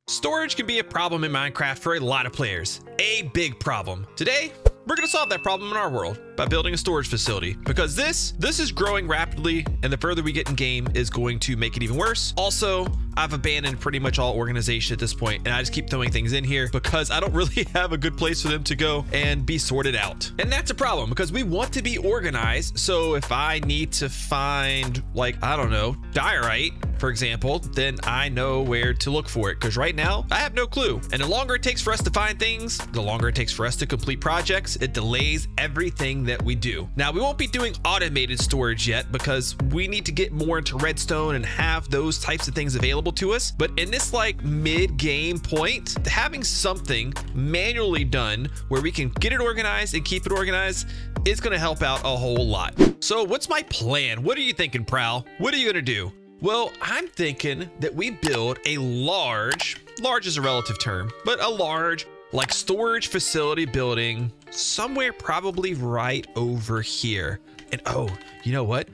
Storage can be a problem in Minecraft for a lot of players. A big problem. Today, we're going to solve that problem in our world by building a storage facility, because this is growing rapidly, and the further we get in game is going to make it even worse. Also, I've abandoned pretty much all organization at this point, and I just keep throwing things in here because I don't really have a good place for them to go and be sorted out. And that's a problem because we want to be organized. So if I need to find, like, I don't know, diorite, for example, then I know where to look for it, because right now I have no clue. And the longer it takes for us to find things, the longer it takes for us to complete projects. It delays everything that we do. Now, we won't be doing automated storage yet because we need to get more into redstone and have those types of things available to us. But in this like mid-game point, having something manually done where we can get it organized and keep it organized is going to help out a whole lot. So what's my plan? What are you thinking, Prowl? What are you going to do? Well, I'm thinking that we build a large is a relative term, but a large like storage facility building somewhere probably right over here. And oh, you know what?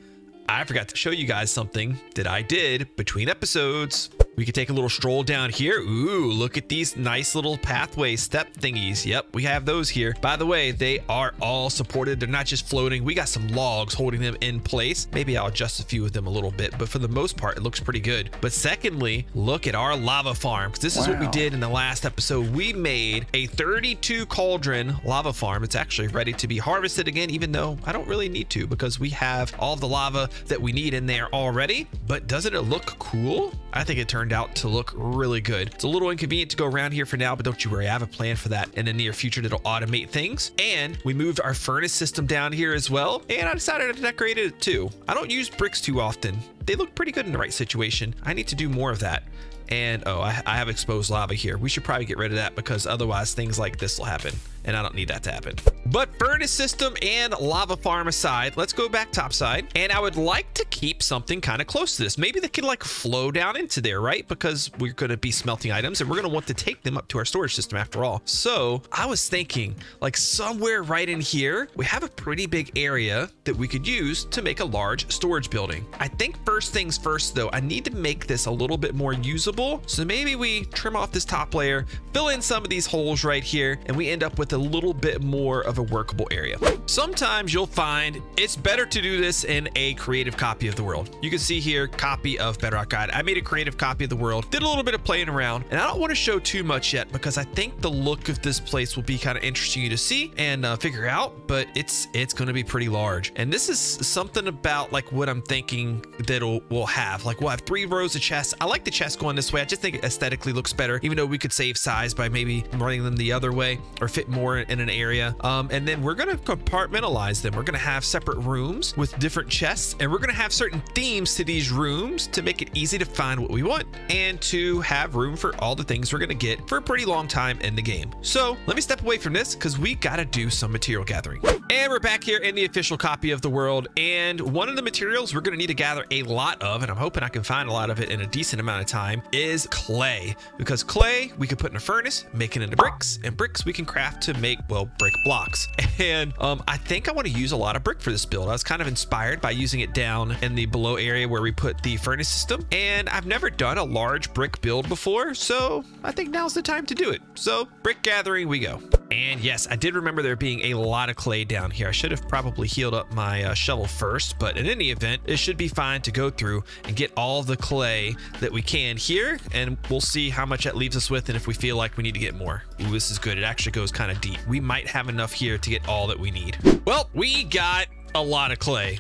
I forgot to show you guys something that I did between episodes. We could take a little stroll down here. Ooh, look at these nice little pathway step thingies. Yep, we have those here. By the way, they are all supported. They're not just floating. We got some logs holding them in place. Maybe I'll adjust a few of them a little bit, but for the most part, it looks pretty good. But secondly, look at our lava farm. This is what we did in the last episode. We made a 32 cauldron lava farm. It's actually ready to be harvested again, even though I don't really need to because we have all the lava that we need in there already. But doesn't it look cool? I think it turned out to look really good. It's a little inconvenient to go around here for now, but don't you worry, I have a plan for that in the near future that'll automate things. And we moved our furnace system down here as well, and I decided to decorate it too. I don't use bricks too often. They look pretty good in the right situation. I need to do more of that. And oh, I have exposed lava here. We should probably get rid of that because otherwise things like this will happen, and I don't need that to happen. But furnace system and lava farm aside, let's go back topside. And I would like to keep something kind of close to this. Maybe they could like flow down into there, right? Because we're going to be smelting items and we're going to want to take them up to our storage system after all. So I was thinking like somewhere right in here, we have a pretty big area that we could use to make a large storage building. I think first things first though, I need to make this a little bit more usable. So maybe we trim off this top layer, fill in some of these holes right here, and we end up with a little bit more of a workable area. Sometimes you'll find it's better to do this in a creative copy of the world. You can see here, copy of Bedrock Guide. I made a creative copy of the world, did a little bit of playing around, and I don't want to show too much yet because I think the look of this place will be kind of interesting to see and figure out, but it's going to be pretty large. And this is something about like what I'm thinking that we'll have. Like we'll have 3 rows of chests. I like the chests going this way. I just think it aesthetically looks better, even though we could save size by maybe running them the other way or fit more in an area. And then we're going to compartmentalize them. We're going to have separate rooms with different chests, and we're going to have certain themes to these rooms to make it easy to find what we want and to have room for all the things we're going to get for a pretty long time in the game. So let me step away from this because we got to do some material gathering. And we're back here in the official copy of the world. And one of the materials we're going to need to gather a lot of, and I'm hoping I can find a lot of it in a decent amount of time, is clay. Because clay we could put in a furnace, make it into bricks, and bricks we can craft to make, well, brick blocks. And I think I want to use a lot of brick for this build. I was kind of inspired by using it down in the below area where we put the furnace system, and I've never done a large brick build before, so I think now's the time to do it. So brick gathering we go. And yes, I did remember there being a lot of clay down here. I should have probably healed up my shovel first, but in any event, it should be fine to go through and get all the clay that we can here, and we'll see how much that leaves us with and if we feel like we need to get more. Ooh, this is good. It actually goes kind of deep. We might have enough here to get all that we need. Well, we got a lot of clay.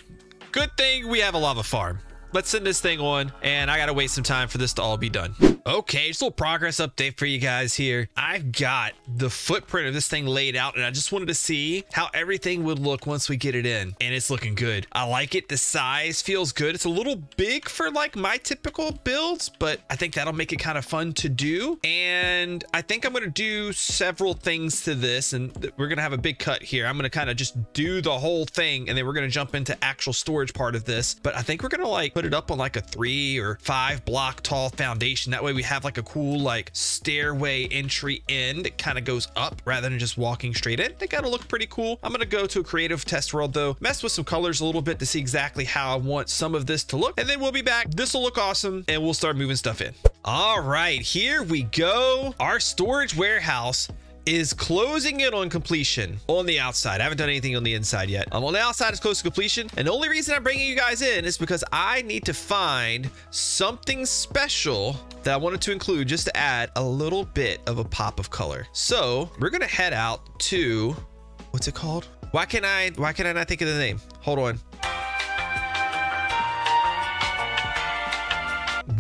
Good thing we have a lava farm. Let's send this thing on, and I gotta wait some time for this to all be done. Okay, just a little progress update for you guys here. I've got the footprint of this thing laid out, and I just wanted to see how everything would look once we get it in, and it's looking good. I like it. The size feels good. It's a little big for like my typical builds, but I think that'll make it kind of fun to do. And I think I'm gonna do several things to this, and we're gonna have a big cut here. I'm gonna kind of just do the whole thing, and then we're gonna jump into actual storage part of this. But I think we're gonna like put it up on like a 3 or 5 block tall foundation. That way way we have like a cool like stairway entry in that kind of goes up rather than just walking straight in. They gotta look pretty cool. I'm gonna go to a creative test world though, mess with some colors a little bit to see exactly how I want some of this to look, and then we'll be back. This will look awesome and we'll start moving stuff in. All right, here we go. Our storage warehouse is closing in on completion on the outside. I haven't done anything on the inside yet. On the outside, it's close to completion. And the only reason I'm bringing you guys in is because I need to find something special that I wanted to include just to add a little bit of a pop of color. So we're gonna head out to, what's it called? Why can I not think of the name? Hold on.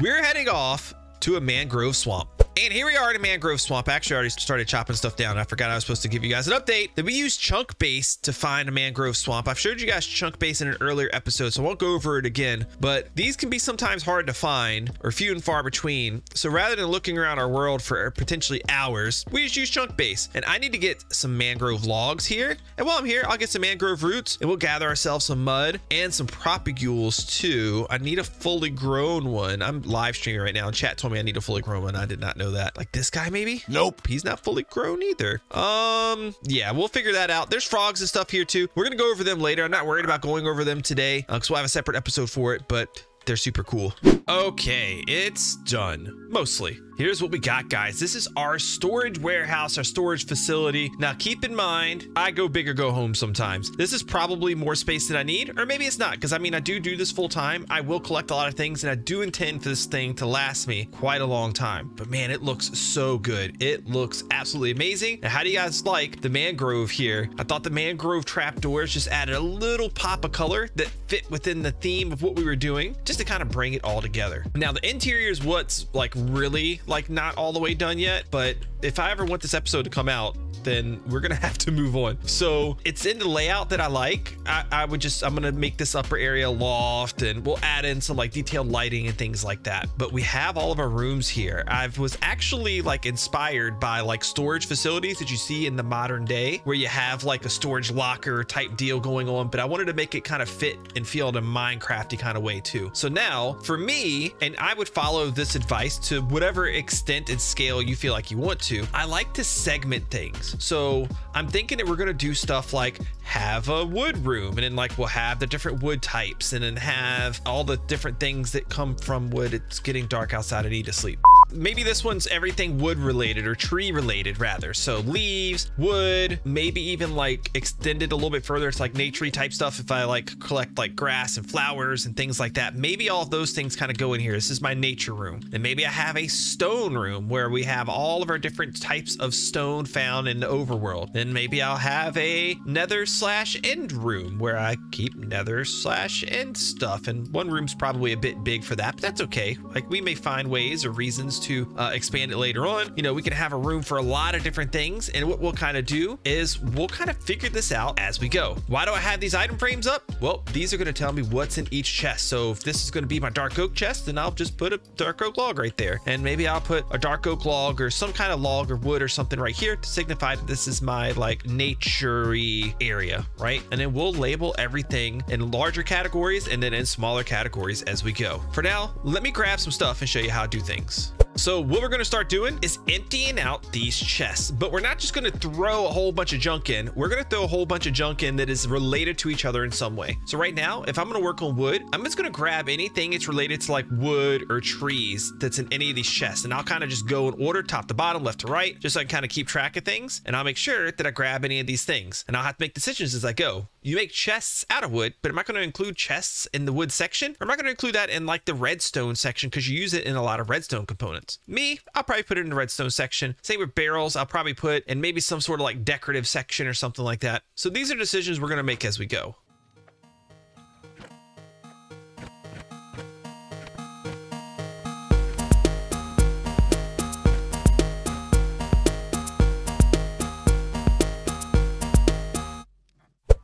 We're heading off to a mangrove swamp. And here we are in a mangrove swamp. Actually, I already started chopping stuff down. I forgot I was supposed to give you guys an update that we use chunk base to find a mangrove swamp. I've showed you guys chunk base in an earlier episode, so I won't go over it again, but these can be sometimes hard to find or few and far between. So rather than looking around our world for potentially hours, we just use chunk base. And I need to get some mangrove logs here. And while I'm here, I'll get some mangrove roots and we'll gather ourselves some mud and some propagules too. I need a fully grown one. I'm live streaming right now and chat told me I need a fully grown one. I did not know that. Like this guy maybe? Nope, he's not fully grown either. Yeah, we'll figure that out. There's frogs and stuff here too. We're gonna go over them later. I'm not worried about going over them today because we'll have a separate episode for it, but they're super cool. Okay, it's done mostly. Here's what we got, guys. This is our storage warehouse, our storage facility. Now keep in mind, I go big or go home sometimes. This is probably more space than I need, or maybe it's not, because I mean, I do this full time. I will collect a lot of things, and I do intend for this thing to last me quite a long time. But man, it looks so good. It looks absolutely amazing. Now, how do you guys like the mangrove here? I thought the mangrove trapdoors just added a little pop of color that fit within the theme of what we were doing, just to kind of bring it all together. Now, the interior is what's like really like not all the way done yet, but if I ever want this episode to come out, then we're gonna have to move on. So it's in the layout that I like. I'm gonna make this upper area loft, and we'll add in some like detailed lighting and things like that. But we have all of our rooms here. I was actually like inspired by like storage facilities that you see in the modern day, where you have like a storage locker type deal going on, but I wanted to make it kind of fit and feel in a Minecrafty kind of way too. So now for me, and I would follow this advice to whatever extent and scale you feel like you want to, I like to segment things. So I'm thinking that we're gonna do stuff like have a wood room, and then like we'll have the different wood types, and then have all the different things that come from wood. It's getting dark outside. I need to sleep. Maybe this one's everything wood related, or tree related rather. So leaves, wood, maybe even like extended a little bit further. It's like nature-y type stuff. If I like collect like grass and flowers and things like that, maybe all of those things kind of go in here. This is my nature room. And maybe I have a stone room where we have all of our different types of stone found in the overworld. Then maybe I'll have a nether/end room where I keep nether/end stuff. And one room's probably a bit big for that, but that's okay. Like we may find ways or reasons to expand it later on. You know, we can have a room for a lot of different things, and what we'll kind of do is we'll kind of figure this out as we go. Why do I have these item frames up? Well, these are going to tell me what's in each chest. So if this is going to be my dark oak chest, then I'll just put a dark oak log right there, and maybe I'll put a dark oak log or some kind of log or wood or something right here to signify that this is my like nature-y area, right? And then we'll label everything in larger categories and then in smaller categories as we go. For now, let me grab some stuff and show you how to do things. So what we're going to start doing is emptying out these chests, but we're not just going to throw a whole bunch of junk in. We're going to throw a whole bunch of junk in that is related to each other in some way. So right now, if I'm going to work on wood, I'm just going to grab anything that's related to like wood or trees that's in any of these chests. And I'll kind of just go in order, top to bottom, left to right, just so I can kind of keep track of things. And I'll make sure that I grab any of these things, and I'll have to make decisions as I go. You make chests out of wood, but am I going to include chests in the wood section? Or am I going to include that in like the redstone section? Because you use it in a lot of redstone components. Me, I'll probably put it in the redstone section. Same with barrels, I'll probably put in maybe some sort of like decorative section or something like that. So these are decisions we're going to make as we go.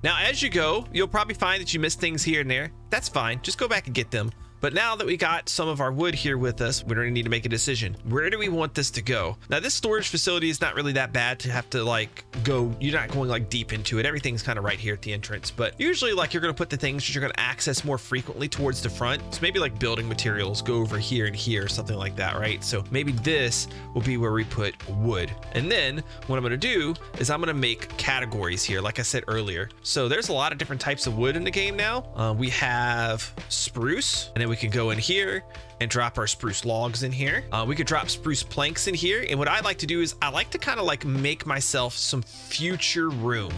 Now, as you go, you'll probably find that you miss things here and there. That's fine. Just go back and get them. But now that we got some of our wood here with us, we're gonna need to make a decision. Where do we want this to go? Now this storage facility is not really that bad to have to like go, you're not going like deep into it. Everything's kind of right here at the entrance, but usually like you're gonna put the things that you're gonna access more frequently towards the front. So maybe like building materials go over here and here, something like that, right? So maybe this will be where we put wood. And then what I'm gonna do is I'm gonna make categories here, like I said earlier. So there's a lot of different types of wood in the game now. We have spruce, and then we can go in here and drop our spruce logs in here. We could drop spruce planks in here. And what I like to do is I like to kind of like make myself some future room.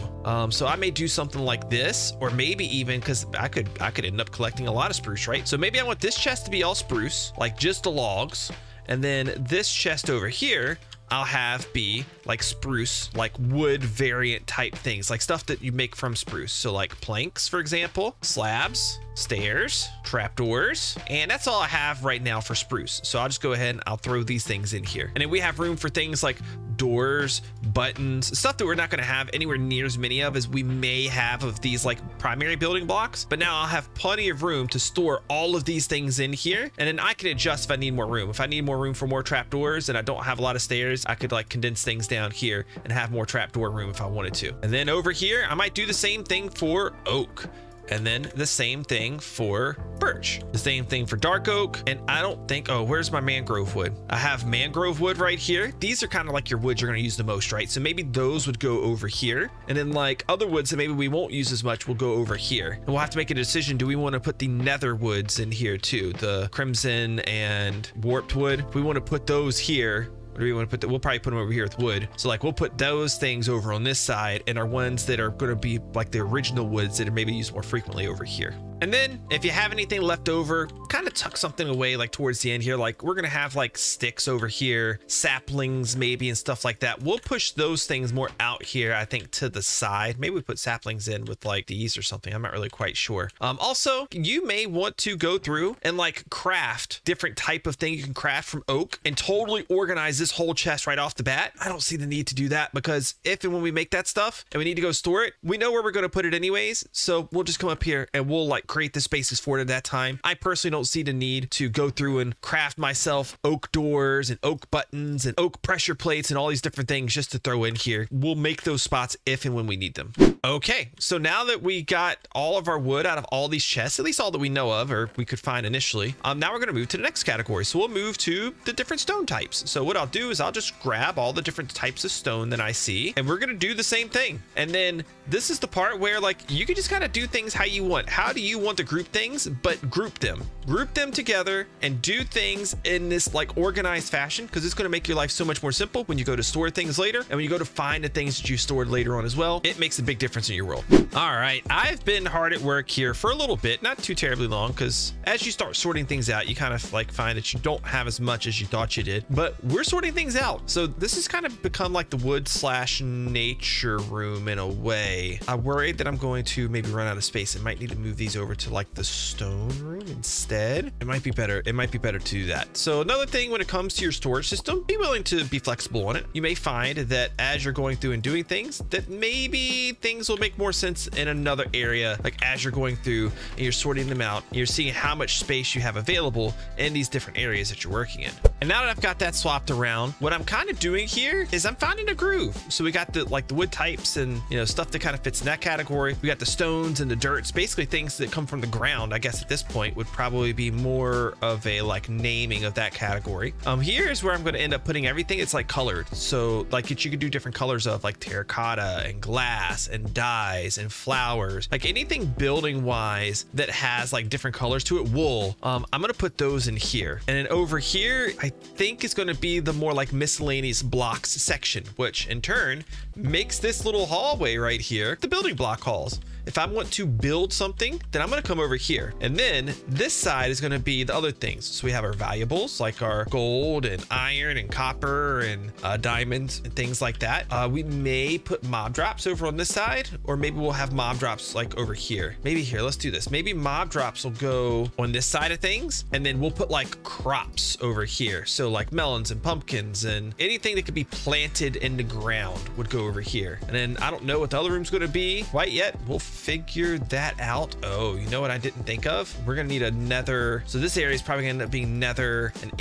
So I may do something like this, or maybe even because I could end up collecting a lot of spruce, right? So maybe I want this chest to be all spruce, like just the logs. And then this chest over here, I'll have be like spruce, like wood variant type things, like stuff that you make from spruce. So like planks, for example, slabs, stairs, trapdoors, and that's all I have right now for spruce. So I'll just go ahead and I'll throw these things in here. And then we have room for things like doors, buttons, stuff that we're not going to have anywhere near as many of as we may have of these like primary building blocks. But now I'll have plenty of room to store all of these things in here. And then I can adjust if I need more room. If I need more room for more trapdoors and I don't have a lot of stairs, I could like condense things down here and have more trapdoor room if I wanted to. And then over here, I might do the same thing for oak. And then the same thing for birch, the same thing for dark oak. And I don't think, oh, where's my mangrove wood? I have mangrove wood right here. These are kind of like your woods you're going to use the most, right? So maybe those would go over here. And then like other woods that maybe we won't use as much will go over here. And we'll have to make a decision. Do we want to put the nether woods in here too? The crimson and warped wood. If we want to put those here, or do we want to put we'll probably put them over here with wood. So like we'll put those things over on this side, and our ones that are going to be like the original woods that are maybe used more frequently over here. And then if you have anything left over, kind of tuck something away like towards the end here. Like we're going to have like sticks over here, saplings maybe, and stuff like that. We'll push those things more out here, I think, to the side. Maybe we put saplings in with like these or something. I'm not really quite sure. Also, you may want to go through and like craft different type of thing you can craft from oak and totally organize this whole chest right off the bat. I don't see the need to do that because if and when we make that stuff and we need to go store it, we know where we're going to put it anyways. So we'll just come up here and we'll like create the spaces for it at that time. I personally don't see the need to go through and craft myself oak doors and oak buttons and oak pressure plates and all these different things just to throw in here. We'll make those spots if and when we need them. Okay, so now that we got all of our wood out of all these chests, at least all that we know of or we could find initially, now we're going to move to the next category. So we'll move to the different stone types. So what I'll do is I'll just grab all the different types of stone that I see, and we're going to do the same thing. And then this is the part where like you can just kind of do things how you want. How do you want to group things? But group them together and do things in this like organized fashion, because it's going to make your life so much more simple when you go to store things later, and when you go to find the things that you stored later on as well. It makes a big difference in your world. All right, I've been hard at work here for a little bit, not too terribly long, because as you start sorting things out, you kind of like find that you don't have as much as you thought you did, but we're sorting things out. So this has kind of become like the wood / nature room in a way. I'm worried that I'm going to maybe run out of space and might need to move these over to like the stone room instead. It might be better to do that. So another thing when it comes to your storage system, be willing to be flexible on it. You may find that as you're going through and doing things, that maybe things will make more sense in another area. Like as you're going through and you're sorting them out, and you're seeing how much space you have available in these different areas that you're working in. And now that I've got that swapped around, what I'm kind of doing here is I'm finding a groove. So we got the like the wood types and stuff that kind of fits in that category. We got the stones and the dirts, basically things that come from the ground. I guess at this point would probably be more of a like naming of that category. Here's where I'm going to end up putting everything. It's like colored. So like you could do different colors of like terracotta and glass and dyes and flowers, like anything building wise that has like different colors to it. Wool. I'm going to put those in here. And then over here, I think it's going to be the more like miscellaneous blocks section, which in turn makes this little hallway right here the building block halls. If I want to build something, then I'm going to come over here. And then this side is going to be the other things. So we have our valuables like our gold and iron and copper and diamonds and things like that. We may put mob drops over on this side, or maybe we'll have mob drops like over here. Maybe here, let's do this. Maybe mob drops will go on this side of things, and then we'll put like crops over here. So like melons and pumpkins and anything that could be planted in the ground would go over here. And then I don't know what the other room's going to be quite yet. We'll figure that out. Oh, you know what I didn't think of? We're gonna need a nether. So this area is probably gonna end up being nether and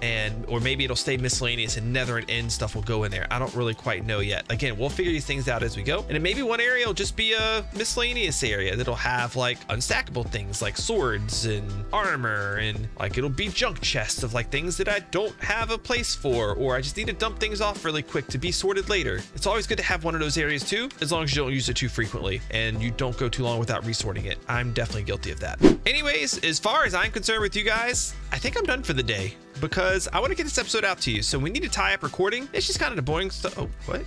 end, or maybe it'll stay miscellaneous and nether and end stuff will go in there. I don't really quite know yet. Again, we'll figure these things out as we go. And then maybe one area will just be a miscellaneous area that'll have like unstackable things like swords and armor, and like it'll be junk chests of like things that I don't have a place for, or I just need to dump things off really quick to be sorted later. It's always good to have one of those areas too, as long as you don't use it too frequently and you don't go too long without resorting it. I'm definitely guilty of that. Anyways, as far as I'm concerned with you guys, I think I'm done for the day because I want to get this episode out to you. So we need to tie up recording. It's just kind of the boring stuff. Oh, what?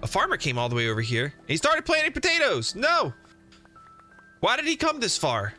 A farmer came all the way over here and he started planting potatoes. No. Why did he come this far?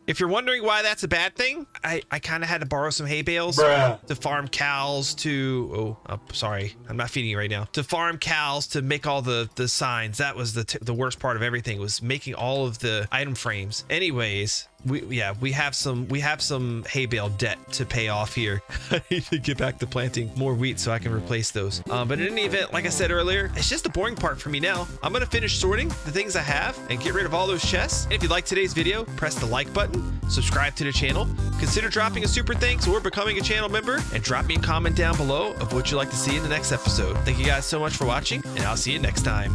If you're wondering why that's a bad thing, I kind of had to borrow some hay bales to farm cows to, sorry, I'm not feeding you right now. To farm cows to make all the signs. That was the worst part of everything, was making all of the item frames. Anyways, we have some hay bale debt to pay off here. I need to get back to planting more wheat so I can replace those. But in any event, like I said earlier, it's just the boring part for me now. I'm gonna finish sorting the things I have and get rid of all those chests. And if you liked today's video, press the like button, subscribe to the channel, consider dropping a super thanks or becoming a channel member, and drop me a comment down below of what you'd like to see in the next episode. Thank you guys so much for watching, and I'll see you next time.